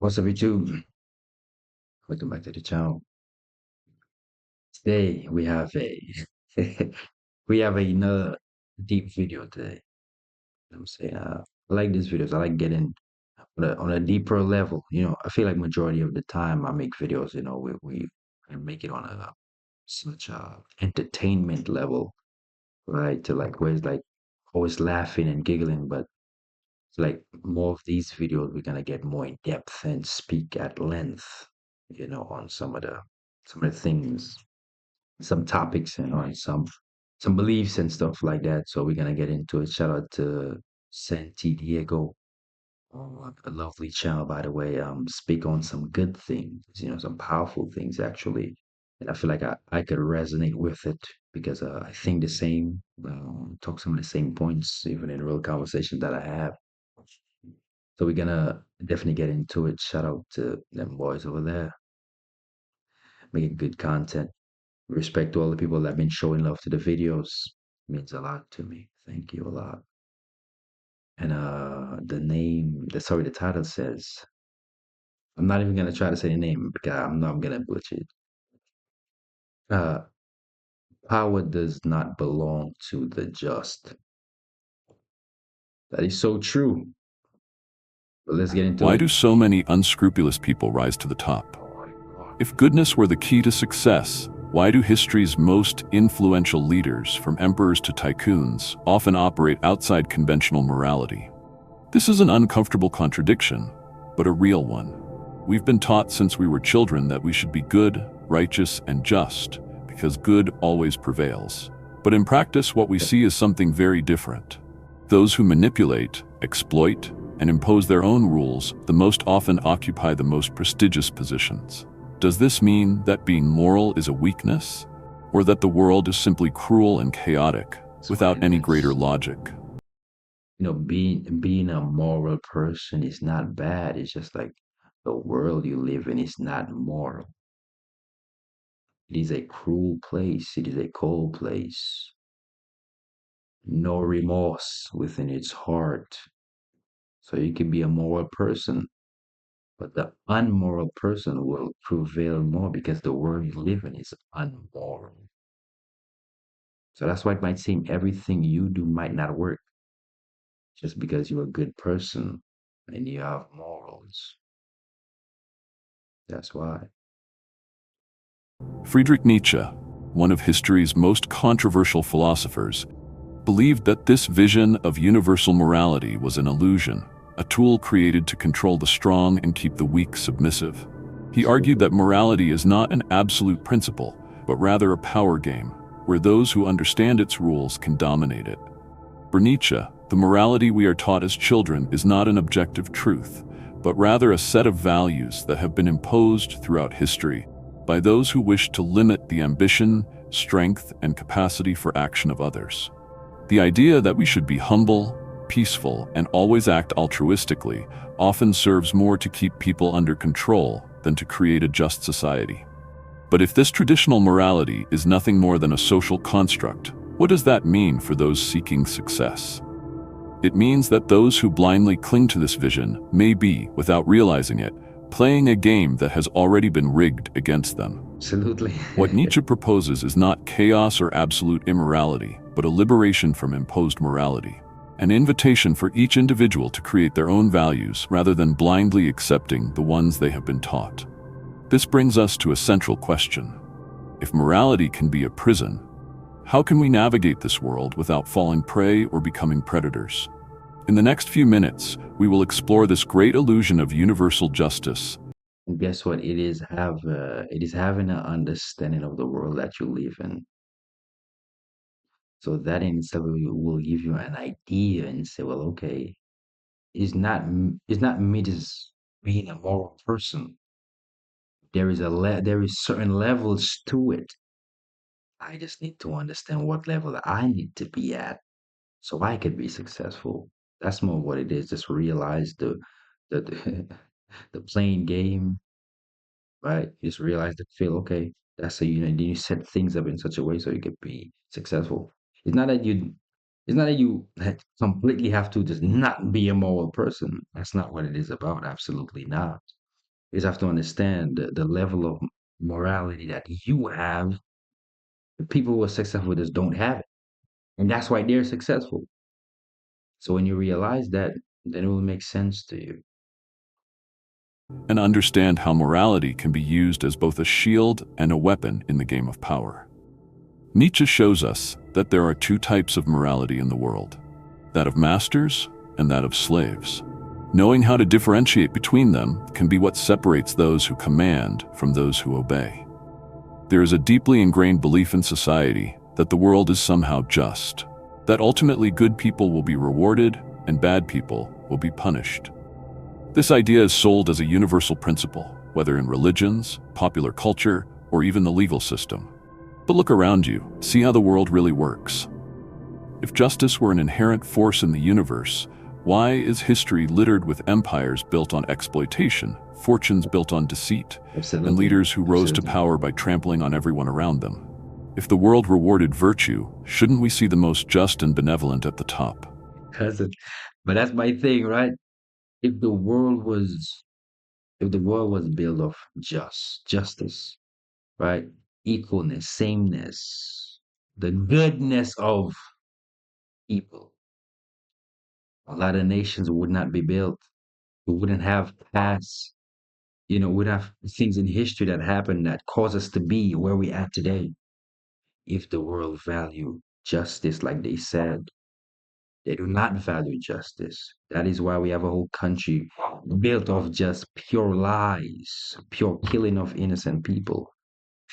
What's up, YouTube? Welcome back to the channel. Today we have a we have another deep video today. I'm saying I like these videos. I like getting on a deeper level. I feel like majority of the time I make videos. We make it on a such a entertainment level, right? To like where it's like always laughing and giggling, but it's like more of these videos we're gonna get more in depth and speak at length. On some of the things, some topics, and some beliefs and stuff like that. So we're gonna get into it. Shout out to Santi Diego, a lovely channel, by the way. Speak on some good things, some powerful things actually, and I feel like I could resonate with it because I think the same, talk some of the same points, even in real conversation that I have. So we're gonna definitely get into it. Shout out to them boys over there, making good content. Respect to all the people that have been showing love to the videos. Means a lot to me. Thank you a lot. And the title says, I'm not even gonna try to say the name because I'm gonna butcher it. Uh, Power does not belong to the just. That is so true. But let's get into Why it. do so many unscrupulous people rise to the top? Oh my God. If goodness were the key to success, why do history's most influential leaders, from emperors to tycoons, often operate outside conventional morality? This is an uncomfortable contradiction, but a real one. We've been taught since we were children that we should be good, righteous, and just, because good always prevails. But in practice, what we see is something very different. Those who manipulate, exploit, and impose their own rules the most often occupy the most prestigious positions. Does this mean that being moral is a weakness, or that the world is simply cruel and chaotic, That's what without it any greater is. logic? Being a moral person is not bad. It's just like the world you live in is not moral. It is a cruel place. It is a cold place. No remorse within its heart. So you can be a moral person, but the unmoral person will prevail more because the world you live in is unmoral. So that's why it might seem everything you do might not work just because you're a good person and you have morals. That's why. Friedrich Nietzsche, one of history's most controversial philosophers, believed that this vision of universal morality was an illusion, a tool created to control the strong and keep the weak submissive. He argued that morality is not an absolute principle, but rather a power game, where those who understand its rules can dominate it. For Nietzsche, the morality we are taught as children is not an objective truth, but rather a set of values that have been imposed throughout history by those who wish to limit the ambition, strength, and capacity for action of others. The idea that we should be humble, peaceful, and always act altruistically often serves more to keep people under control than to create a just society. But if this traditional morality is nothing more than a social construct, what does that mean for those seeking success? It means that those who blindly cling to this vision may be, without realizing it, playing a game that has already been rigged against them. Absolutely. What Nietzsche proposes is not chaos or absolute immorality, but a liberation from imposed morality. An invitation for each individual to create their own values rather than blindly accepting the ones they have been taught. This brings us to a central question. If morality can be a prison, how can we navigate this world without falling prey or becoming predators? In the next few minutes, we will explore this great illusion of universal justice. And guess what? It is having an understanding of the world that you live in. So that in itself will give you an idea and say, well, okay, it's not me just being a moral person. There is certain levels to it. I just need to understand what level I need to be at so I could be successful. That's more what it is. Just realize the the playing game, right? Just realize the feel, okay, that's how then you set things up in such a way so you could be successful. It's not that you it's not that you completely have to just not be a moral person. That's not what it is about. Absolutely not. You just have to understand the level of morality that you have. The people who are successful just don't have it. And that's why they're successful. So when you realize that, then it will make sense to you. And understand how morality can be used as both a shield and a weapon in the game of power. Nietzsche shows us that there are two types of morality in the world, that of masters and that of slaves. Knowing how to differentiate between them can be what separates those who command from those who obey. There is a deeply ingrained belief in society that the world is somehow just, that ultimately good people will be rewarded and bad people will be punished. This idea is sold as a universal principle, whether in religions, popular culture, or even the legal system. But look around you, see how the world really works. If justice were an inherent force in the universe, why is history littered with empires built on exploitation, fortunes built on deceit, and Absolutely. leaders who rose to Absolutely. power by trampling on everyone around them? If the world rewarded virtue, shouldn't we see the most just and benevolent at the top? Cousin. But that's my thing, right? If the world was if the world was built of justice, right? Equalness, sameness, the goodness of people, a lot of nations would not be built. We wouldn't have past, we'd have things in history that happened that caused us to be where we are today. If the world valued justice like they said, they do not value justice. That is why we have a whole country built of just pure lies, pure killing of innocent people,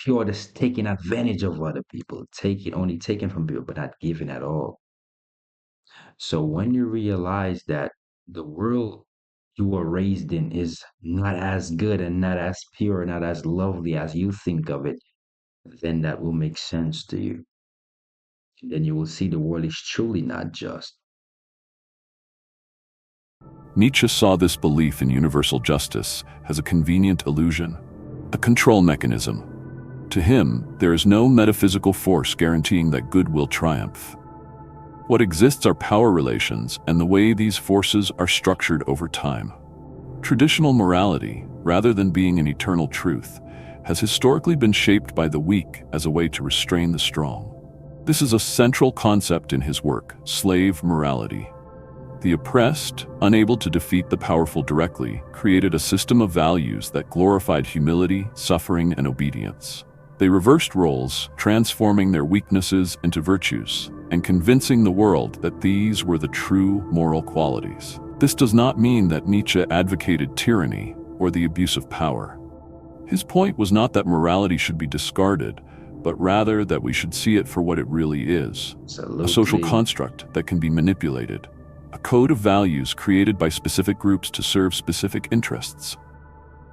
pure just taking advantage of other people, only taking from people, but not giving at all. So when you realize that the world you were raised in is not as good and not as pure, not as lovely as you think of it, then that will make sense to you. Then you will see the world is truly not just. Nietzsche saw this belief in universal justice as a convenient illusion, a control mechanism. To him, there is no metaphysical force guaranteeing that good will triumph. What exists are power relations and the way these forces are structured over time. Traditional morality, rather than being an eternal truth, has historically been shaped by the weak as a way to restrain the strong. This is a central concept in his work, Slave Morality. The oppressed, unable to defeat the powerful directly, created a system of values that glorified humility, suffering, and obedience. They reversed roles, transforming their weaknesses into virtues, and convincing the world that these were the true moral qualities. This does not mean that Nietzsche advocated tyranny or the abuse of power. His point was not that morality should be discarded, but rather that we should see it for what it really is, a social Absolutely. construct that can be manipulated, a code of values created by specific groups to serve specific interests.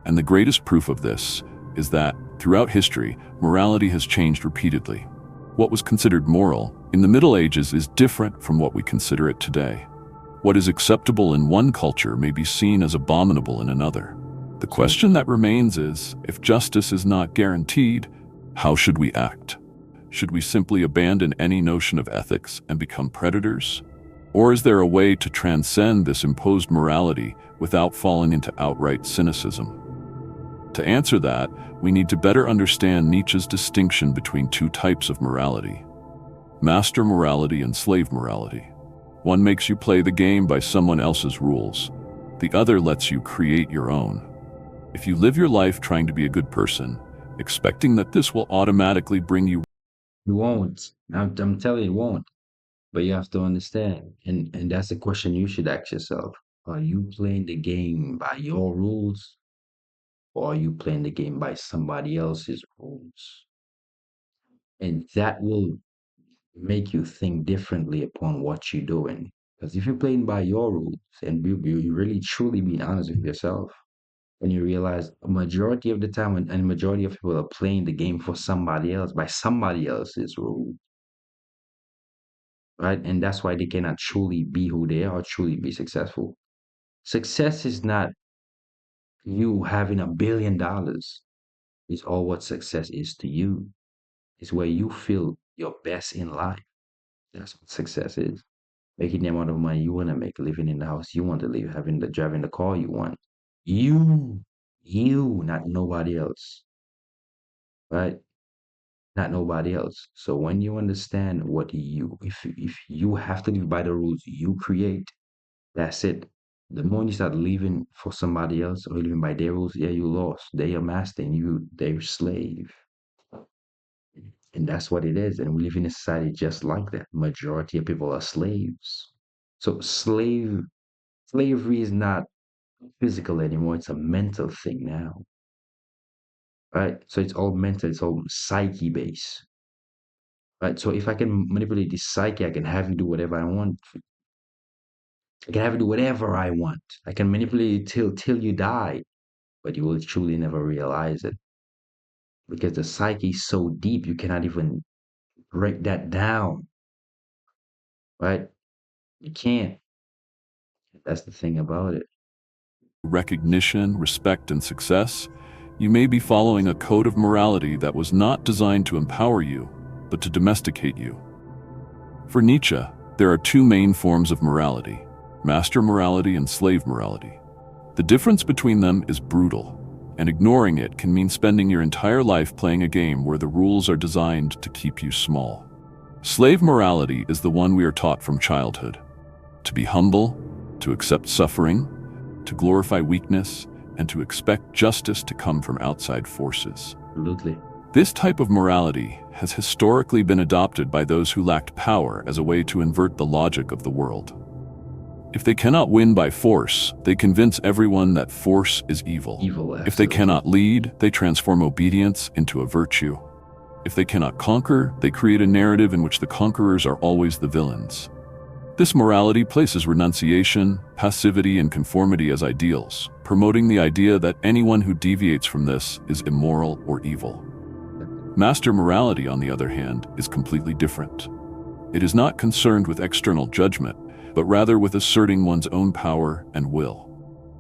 And the greatest proof of this is that, throughout history, morality has changed repeatedly. What was considered moral in the Middle Ages is different from what we consider it today. What is acceptable in one culture may be seen as abominable in another. The question that remains is, if justice is not guaranteed, how should we act? Should we simply abandon any notion of ethics and become predators? Or is there a way to transcend this imposed morality without falling into outright cynicism? To answer that, we need to better understand Nietzsche's distinction between two types of morality: master morality and slave morality. One makes you play the game by someone else's rules. The other lets you create your own. If you live your life trying to be a good person, expecting that this will automatically bring you. You won't. I'm telling you, it won't. But you have to understand, and that's a question you should ask yourself. Are you playing the game by your rules, or are you playing the game by somebody else's rules? And that will make you think differently upon what you're doing. Because if you're playing by your rules and you really truly being honest with yourself, and you realize a majority of the time and majority of people are playing the game for somebody else by somebody else's rules, right? And that's why they cannot truly be who they are or truly be successful. Success is not you having $1 billion. It's all what success is to you. It's where you feel your best in life. That's what success is. Making the amount of money you want to make, living in the house you want to live, having the driving the car you want. You. You, not nobody else, right? Not nobody else. So when you understand what if you have to live by the rules you create, that's it. The moment you start living for somebody else or living by their rules, yeah, you lost. They're your master and they're your slave. And that's what it is. And we live in a society just like that. Majority of people are slaves. So slavery is not physical anymore. It's a mental thing now, right? So it's all mental. It's all psyche based, right? So if I can manipulate this psyche, I can have you do whatever I want. I can have you do whatever I want. I can manipulate you till you die, but you will truly never realize it because the psyche is so deep you cannot even break that down, right? You can't. That's the thing about it. Recognition, respect, and success, you may be following a code of morality that was not designed to empower you, but to domesticate you. For Nietzsche, there are two main forms of morality: master morality and slave morality. The difference between them is brutal, and ignoring it can mean spending your entire life playing a game where the rules are designed to keep you small. Slave morality is the one we are taught from childhood: to be humble, to accept suffering, to glorify weakness, and to expect justice to come from outside forces. Absolutely. This type of morality has historically been adopted by those who lacked power as a way to invert the logic of the world. If they cannot win by force, they convince everyone that force is evil. Evil, If they absolutely. cannot lead, they transform obedience into a virtue. If they cannot conquer, they create a narrative in which the conquerors are always the villains. This morality places renunciation, passivity, and conformity as ideals, promoting the idea that anyone who deviates from this is immoral or evil. Master morality, on the other hand, is completely different. It is not concerned with external judgment, but rather with asserting one's own power and will.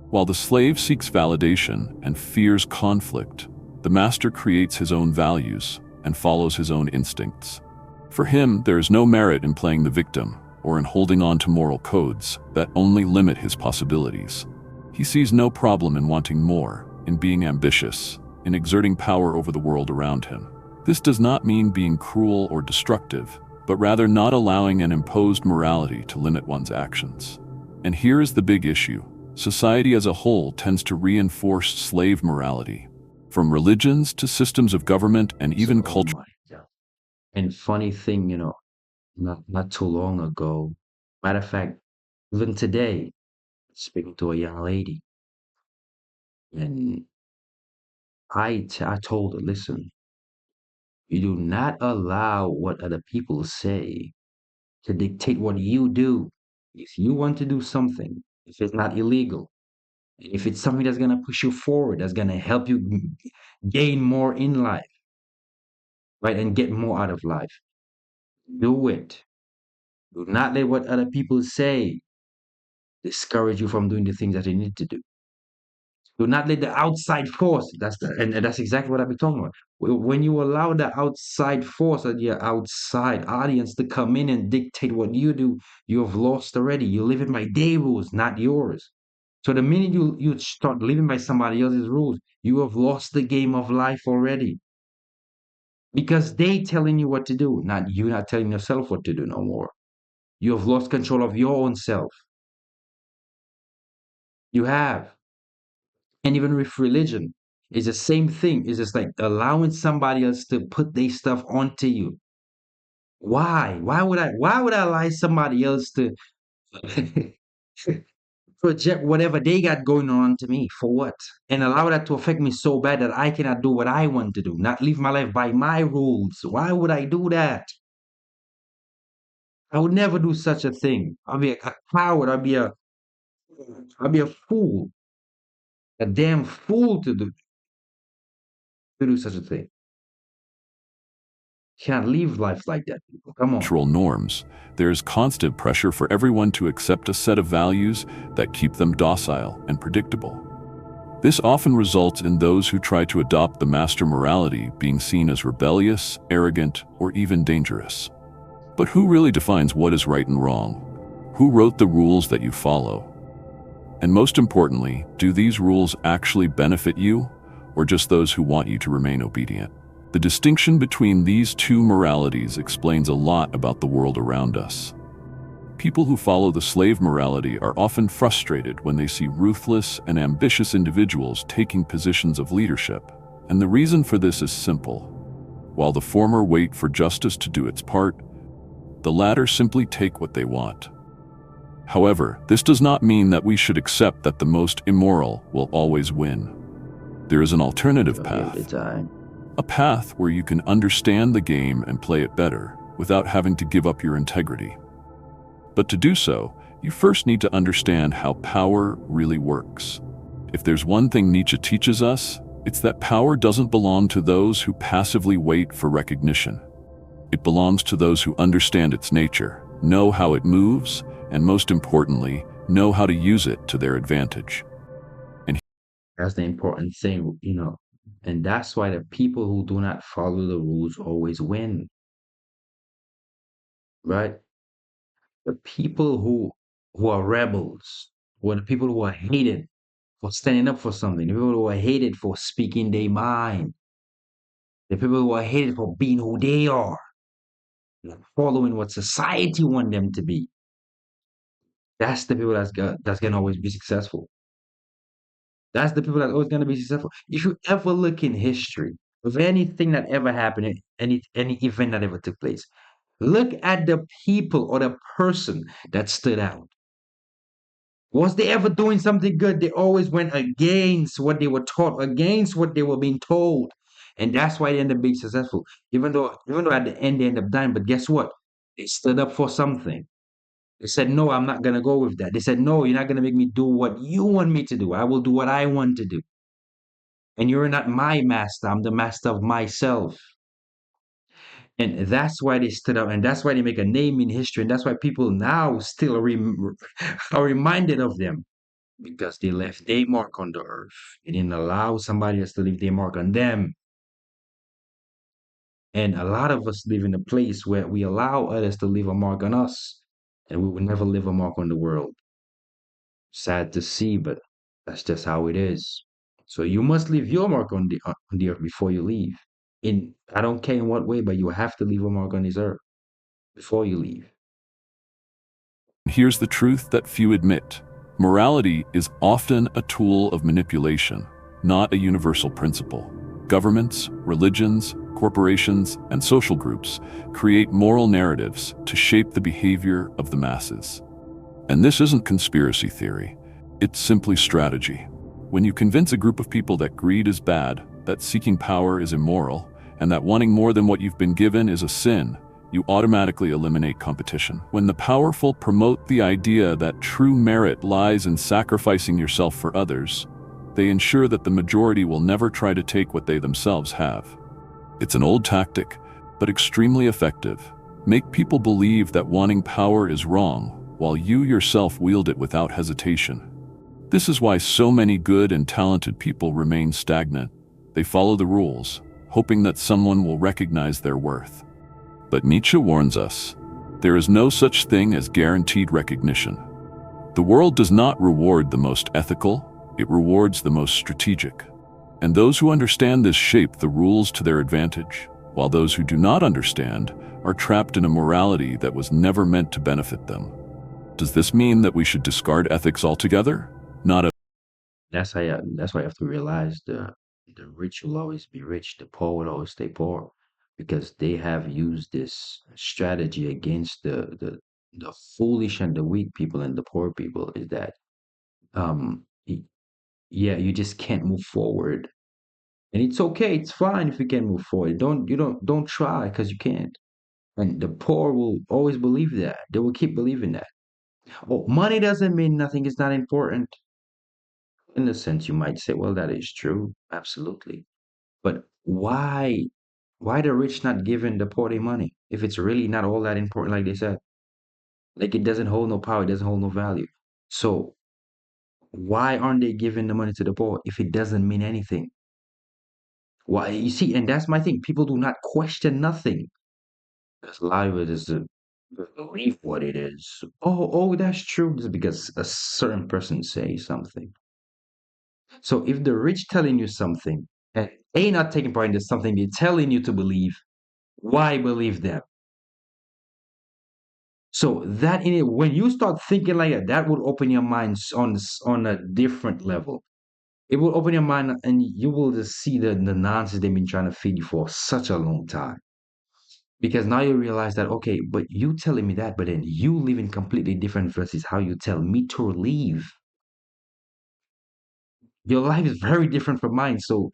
While the slave seeks validation and fears conflict, the master creates his own values and follows his own instincts. For him, there is no merit in playing the victim or in holding on to moral codes that only limit his possibilities. He sees no problem in wanting more, in being ambitious, in exerting power over the world around him. This does not mean being cruel or destructive, but rather not allowing an imposed morality to limit one's actions. And here is the big issue. Society as a whole tends to reinforce slave morality, from religions to systems of government and even Oh culture. my God. And funny thing, not too long ago, matter of fact, even today, speaking to a young lady, and I told her, listen, you do not allow what other people say to dictate what you do. If you want to do something, if it's not illegal, if it's something that's gonna push you forward, that's gonna help you gain more in life, right, and get more out of life, do it. Do not let what other people say discourage you from doing the things that you need to do. Do not let the outside force. And that's exactly what I've been talking about. When you allow the outside force or your outside audience to come in and dictate what you do, you have lost already. You're living by their rules, not yours. So the minute you start living by somebody else's rules, you have lost the game of life already. Because they telling you what to do, not you not telling yourself what to do no more. You have lost control of your own self. You have. And even with religion, it's the same thing. It's just like allowing somebody else to put their stuff onto you. Why? Why would I allow somebody else to project whatever they got going on to me? For what? And allow that to affect me so bad that I cannot do what I want to do, not live my life by my rules. Why would I do that? I would never do such a thing. I'll be a coward. I'll be a fool. A damn fool to do such a thing. Can't live life like that, people. Come on. Cultural norms, there is constant pressure for everyone to accept a set of values that keep them docile and predictable. This often results in those who try to adopt the master morality being seen as rebellious, arrogant, or even dangerous. But who really defines what is right and wrong? Who wrote the rules that you follow? And most importantly, do these rules actually benefit you, or just those who want you to remain obedient? The distinction between these two moralities explains a lot about the world around us. People who follow the slave morality are often frustrated when they see ruthless and ambitious individuals taking positions of leadership. And the reason for this is simple. While the former wait for justice to do its part, the latter simply take what they want. However, this does not mean that we should accept that the most immoral will always win. There is an alternative path, a path where you can understand the game and play it better without having to give up your integrity. But to do so, you first need to understand how power really works. If there's one thing Nietzsche teaches us, it's that power doesn't belong to those who passively wait for recognition. It belongs to those who understand its nature, know how it moves, and most importantly, know how to use it to their advantage. And That's the important thing, and that's why the people who do not follow the rules always win, right? The people who are rebels, or the people who are hated for standing up for something, the people who are hated for speaking their mind, the people who are hated for being who they are, following what society want them to be. That's the people that's gonna always be successful. That's the people that's always gonna be successful. If you ever look in history of anything that ever happened, any event that ever took place, look at the people or the person that stood out. Was they ever doing something good? They always went against what they were taught, against what they were being told. And that's why they end up being successful. Even though at the end they end up dying, but guess what? They stood up for something. They said, no, I'm not gonna go with that. They said, no, you're not gonna make me do what you want me to do. I will do what I want to do. And you're not my master. I'm the master of myself. And that's why they stood up, and that's why they make a name in history, and that's why people now still are reminded of them. Because they left their mark on the earth. They didn't allow somebody else to leave their mark on them. And a lot of us live in a place where we allow others to leave a mark on us, and we will never leave a mark on the world. Sad to see, but that's just how it is. So you must leave your mark on the earth before you leave. In I don't care in what way, but you have to leave a mark on this earth before you leave. here's the truth that few admit. Morality is often a tool of manipulation, not a universal principle. Governments, religions, corporations, and social groups create moral narratives to shape the behavior of the masses. And this isn't conspiracy theory, it's simply strategy. When you convince a group of people that greed is bad, that seeking power is immoral, and that wanting more than what you've been given is a sin, you automatically eliminate competition. When the powerful promote the idea that true merit lies in sacrificing yourself for others, they ensure that the majority will never try to take what they themselves have. It's an old tactic, but extremely effective. Make people believe that wanting power is wrong, while you yourself wield it without hesitation. This is why so many good and talented people remain stagnant. They follow the rules, hoping that someone will recognize their worth. But Nietzsche warns us, there is no such thing as guaranteed recognition. The world does not reward the most ethical, it rewards the most strategic. And those who understand this shape the rules to their advantage, while those who do not understand are trapped in a morality that was never meant to benefit them. Does this mean that we should discard ethics altogether? Not at That's why you have to realize the rich will always be rich, the poor will always stay poor, because they have used this strategy against the foolish and the weak people and the poor people. Is that y- yeah, you just can't move forward, and it's okay, it's fine if you can't move forward. Don't try because you can't. And the poor will always believe that. They will keep believing that. Oh, money doesn't mean nothing. It's not important. In a sense, you might say, well, that is true, absolutely. But why the rich not giving the poor their money if it's really not all that important, like they said? Like it doesn't hold no power, it doesn't hold no value. So why aren't they giving the money to the poor if it doesn't mean anything? Why you see, and that's my thing. People do not question nothing. Because a lot of it is believe what it is. Oh, that's true. Just because a certain person says something. So if the rich telling you something and they not taking part in this something they're telling you to believe, why believe them? So that in it, when you start thinking like that will open your minds on a different level. It will open your mind and you will just see the nonsense they've been trying to feed you for such a long time. Because now you realize that, okay, but you telling me that, but then you living completely different versus how you tell me to live. Your life is very different from mine. So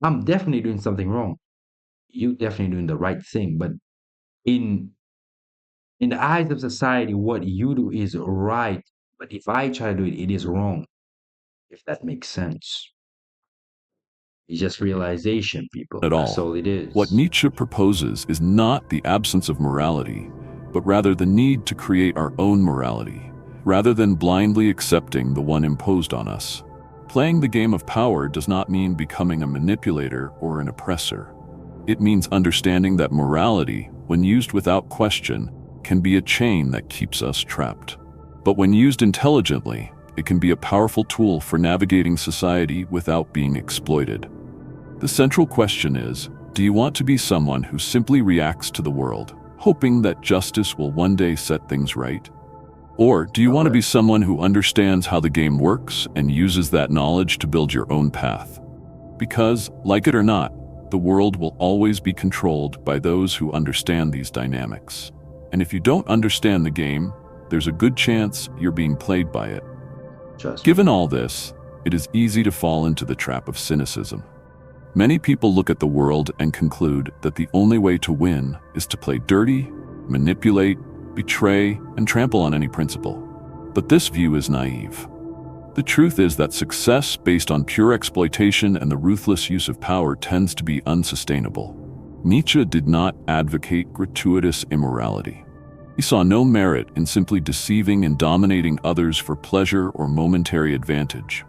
I'm definitely doing something wrong. You definitely doing the right thing. But in in the eyes of society, what you do is right. But if I try to do it, it is wrong. If that makes sense. It's just realization, people. At That's all. all it What is. Nietzsche proposes is not the absence of morality, but rather the need to create our own morality, rather than blindly accepting the one imposed on us. Playing the game of power does not mean becoming a manipulator or an oppressor. It means understanding that morality, when used without question, can be a chain that keeps us trapped. But when used intelligently, it can be a powerful tool for navigating society without being exploited. The central question is, do you want to be someone who simply reacts to the world, hoping that justice will one day set things right? Or do you want to be Correct. someone who understands how the game works and uses that knowledge to build your own path? Because, like it or not, the world will always be controlled by those who understand these dynamics. And if you don't understand the game, there's a good chance you're being played by it. Trust me. Given all this, it is easy to fall into the trap of cynicism. Many people look at the world and conclude that the only way to win is to play dirty, manipulate, betray, and trample on any principle. But this view is naive. The truth is that success based on pure exploitation and the ruthless use of power tends to be unsustainable. Nietzsche did not advocate gratuitous immorality. He saw no merit in simply deceiving and dominating others for pleasure or momentary advantage.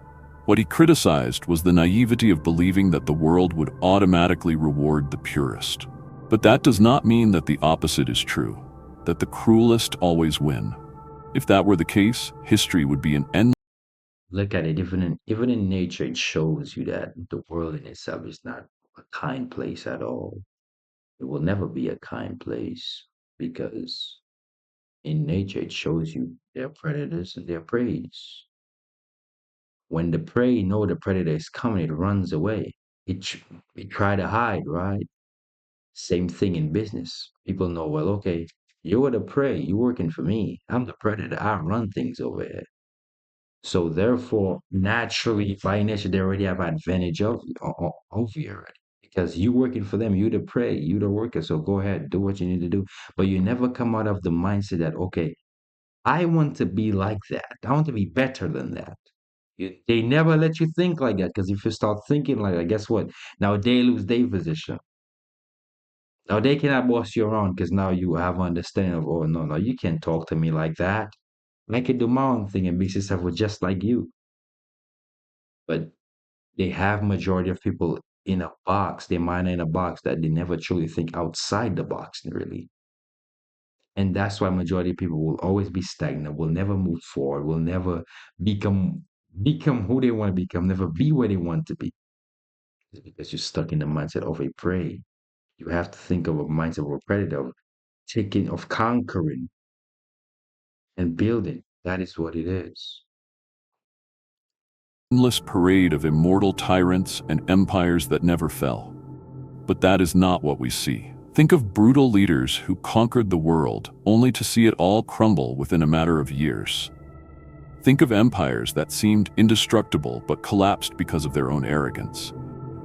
What he criticized was the naivety of believing that the world would automatically reward the purest. But that does not mean that the opposite is true, that the cruelest always win. If that were the case, history would be an endless. Look at it. Even in nature, it shows you that the world in itself is not a kind place at all. It will never be a kind place because in nature it shows you their predators and their preys. When the prey know the predator is coming, it runs away. It try to hide, right? Same thing in business. People know, well, okay, you're the prey, you're working for me. I'm the predator. I run things over here. So therefore, naturally, by nature, they already have advantage of you already. Because you working for them, you the prey, you the worker. So go ahead, do what you need to do. But you never come out of the mindset that, okay, I want to be like that. I want to be better than that. They never let you think like that because if you start thinking like that, guess what? Now they lose their position. Now they cannot boss you around because now you have understanding of, oh no, no, you can't talk to me like that. I can do my own thing and mix yourself with just like you. But they have majority of people in a box, they mind in a box that they never truly think outside the box, really. And that's why majority of people will always be stagnant, will never move forward, will never become become who they want to become, never be where they want to be. It's because you're stuck in the mindset of a prey. You have to think of a mindset of a predator, of taking, of conquering and building. That is what it is. Parade of immortal tyrants and empires that never fell. But that is not what we see. Think of brutal leaders who conquered the world only to see it all crumble within a matter of years. Think of empires that seemed indestructible but collapsed because of their own arrogance.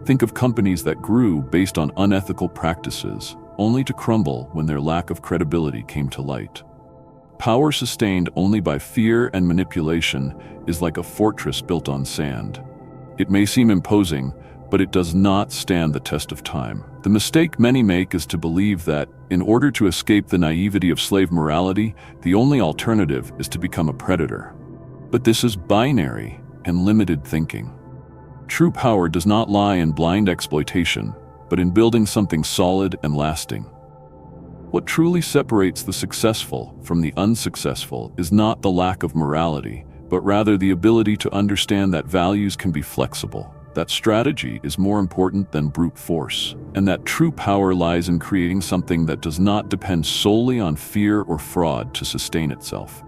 Think of companies that grew based on unethical practices, only to crumble when their lack of credibility came to light. Power sustained only by fear and manipulation is like a fortress built on sand. It may seem imposing, but it does not stand the test of time. The mistake many make is to believe that, in order to escape the naivety of slave morality, the only alternative is to become a predator. But this is binary and limited thinking. True power does not lie in blind exploitation, but in building something solid and lasting. What truly separates the successful from the unsuccessful is not the lack of morality, but rather the ability to understand that values can be flexible, that strategy is more important than brute force, and that true power lies in creating something that does not depend solely on fear or fraud to sustain itself.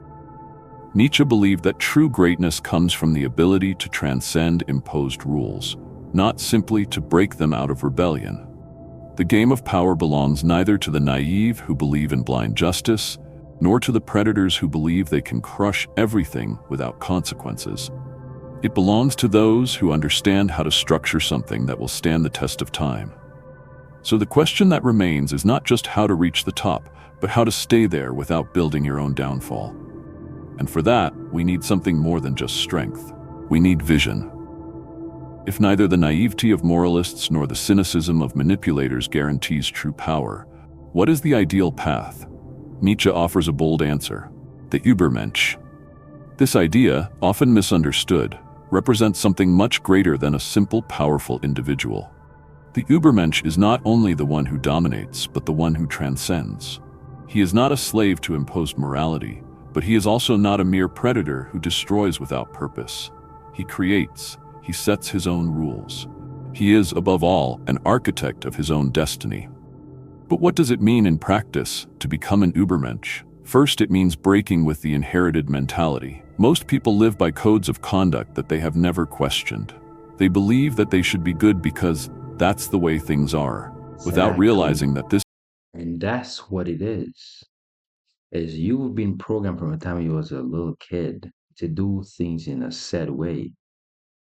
Nietzsche believed that true greatness comes from the ability to transcend imposed rules, not simply to break them out of rebellion. The game of power belongs neither to the naive who believe in blind justice, nor to the predators who believe they can crush everything without consequences. It belongs to those who understand how to structure something that will stand the test of time. So the question that remains is not just how to reach the top, but how to stay there without building your own downfall. And for that, we need something more than just strength. We need vision. If neither the naivety of moralists nor the cynicism of manipulators guarantees true power, what is the ideal path? Nietzsche offers a bold answer: the Übermensch. This idea, often misunderstood, represents something much greater than a simple, powerful individual. The Übermensch is not only the one who dominates, but the one who transcends. He is not a slave to imposed morality, but he is also not a mere predator who destroys without purpose. He creates. He sets his own rules. He is, above all, an architect of his own destiny. But what does it mean in practice to become an Übermensch? First, it means breaking with the inherited mentality. Most people live by codes of conduct that they have never questioned. They believe that they should be good because that's the way things are, without Exactly. realizing that this And that's what it is you've been programmed from the time you was a little kid to do things in a set way.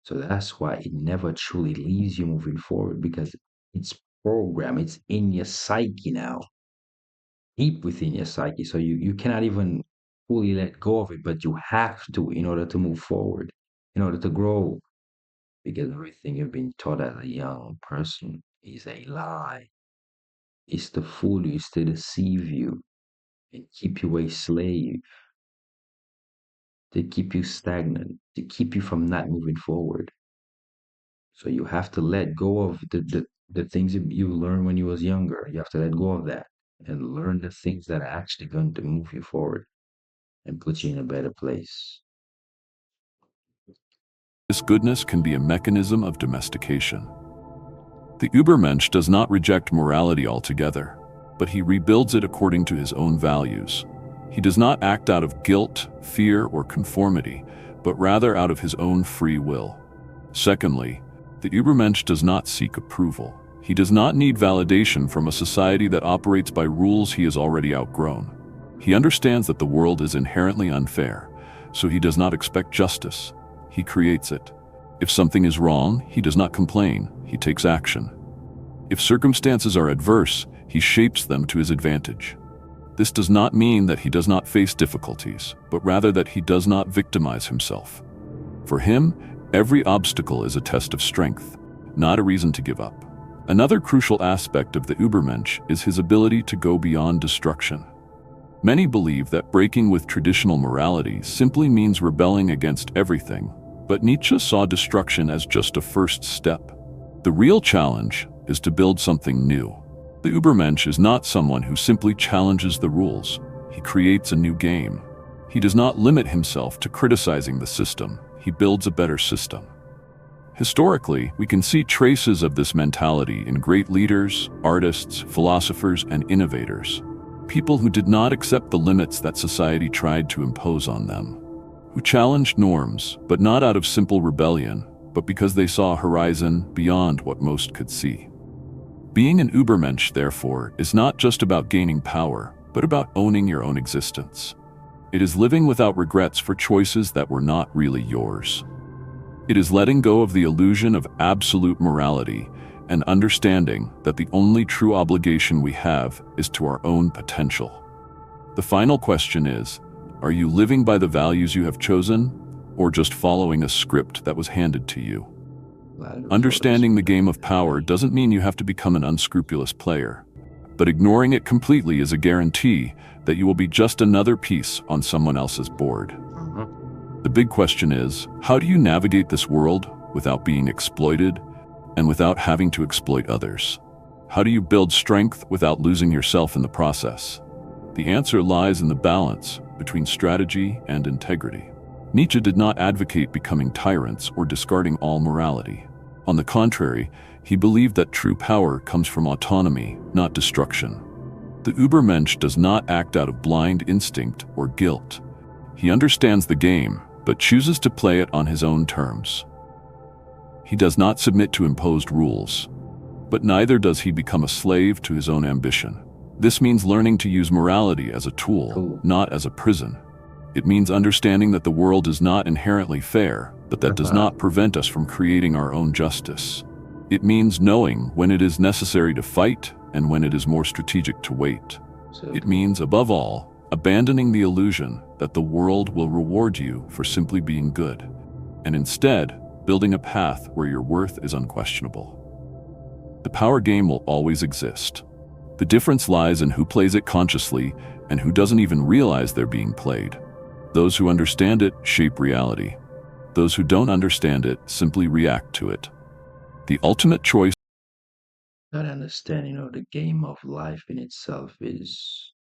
So that's why it never truly leaves you moving forward because it's programmed, it's in your psyche now, deep within your psyche. So you cannot even fully let go of it, but you have to in order to move forward, in order to grow, because everything you've been taught as a young person is a lie. It's to fool you, it's to deceive you and keep you a slave, to keep you stagnant, to keep you from not moving forward. So you have to let go of the things that you learned when you was younger. You have to let go of that and learn the things that are actually going to move you forward and put you in a better place. goodness can be a mechanism of domestication. The Übermensch does not reject morality altogether, but he rebuilds it according to his own values. He does not act out of guilt, fear, or conformity, but rather out of his own free will. Secondly, the Übermensch does not seek approval. He does not need validation from a society that operates by rules he has already outgrown. He understands that the world is inherently unfair, so he does not expect justice. He creates it. If something is wrong, he does not complain, he takes action. If circumstances are adverse, he shapes them to his advantage. This does not mean that he does not face difficulties, but rather that he does not victimize himself. For him, every obstacle is a test of strength, not a reason to give up. Another crucial aspect of the Übermensch is his ability to go beyond destruction. Many believe that breaking with traditional morality simply means rebelling against everything, but Nietzsche saw destruction as just a first step. The real challenge is to build something new. The Übermensch is not someone who simply challenges the rules. He creates a new game. He does not limit himself to criticizing the system. He builds a better system. Historically, we can see traces of this mentality in great leaders, artists, philosophers, and innovators. People who did not accept the limits that society tried to impose on them, who challenged norms, but not out of simple rebellion, but because they saw a horizon beyond what most could see. Being an Übermensch, therefore, is not just about gaining power, but about owning your own existence. It is living without regrets for choices that were not really yours. It is letting go of the illusion of absolute morality and understanding that the only true obligation we have is to our own potential. The final question is, are you living by the values you have chosen, or just following a script that was handed to you? Understanding the game of power doesn't mean you have to become an unscrupulous player, but ignoring it completely is a guarantee that you will be just another piece on someone else's board. The big question is, how do you navigate this world without being exploited and without having to exploit others? How do you build strength without losing yourself in the process? The answer lies in the balance between strategy and integrity. Nietzsche did not advocate becoming tyrants or discarding all morality. On the contrary, he believed that true power comes from autonomy, not destruction. The Übermensch does not act out of blind instinct or guilt. He understands the game, but chooses to play it on his own terms. He does not submit to imposed rules, but neither does he become a slave to his own ambition. This means learning to use morality as a tool, Cool. not as a prison. It means understanding that the world is not inherently fair, but that does not prevent us from creating our own justice. It means knowing when it is necessary to fight and when it is more strategic to wait. So It means, above all, abandoning the illusion that the world will reward you for simply being good, and instead building a path where your worth is unquestionable. The power game will always exist. The difference lies in who plays it consciously and who doesn't even realize they're being played. Those who understand it shape reality. Those who don't understand it simply react to it. The ultimate choice gotta understand, the game of life in itself is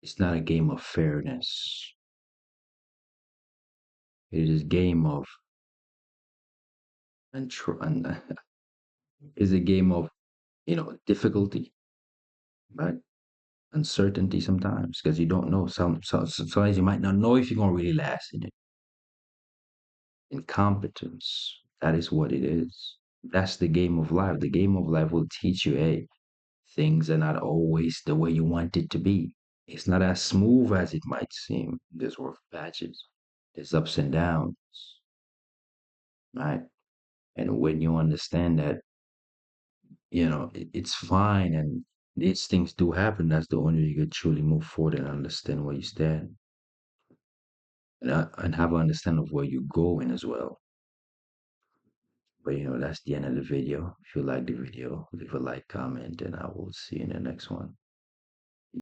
it's not a game of fairness. It is a game of and is a game of difficulty, right? Uncertainty sometimes because you don't know. Sometimes you might not know if you're gonna really last in it. Incompetence. That is what it is. That's the game of life. The game of life will teach you, hey, things are not always the way you want it to be. It's not as smooth as it might seem. There's rough patches. There's ups and downs, right? And when you understand that, it's fine and these things do happen, that's the only way you could truly move forward and understand where you stand and have an understanding of where you're going as well. But that's the end of the video. If you like the video, leave a like, comment, and I will see you in the next one.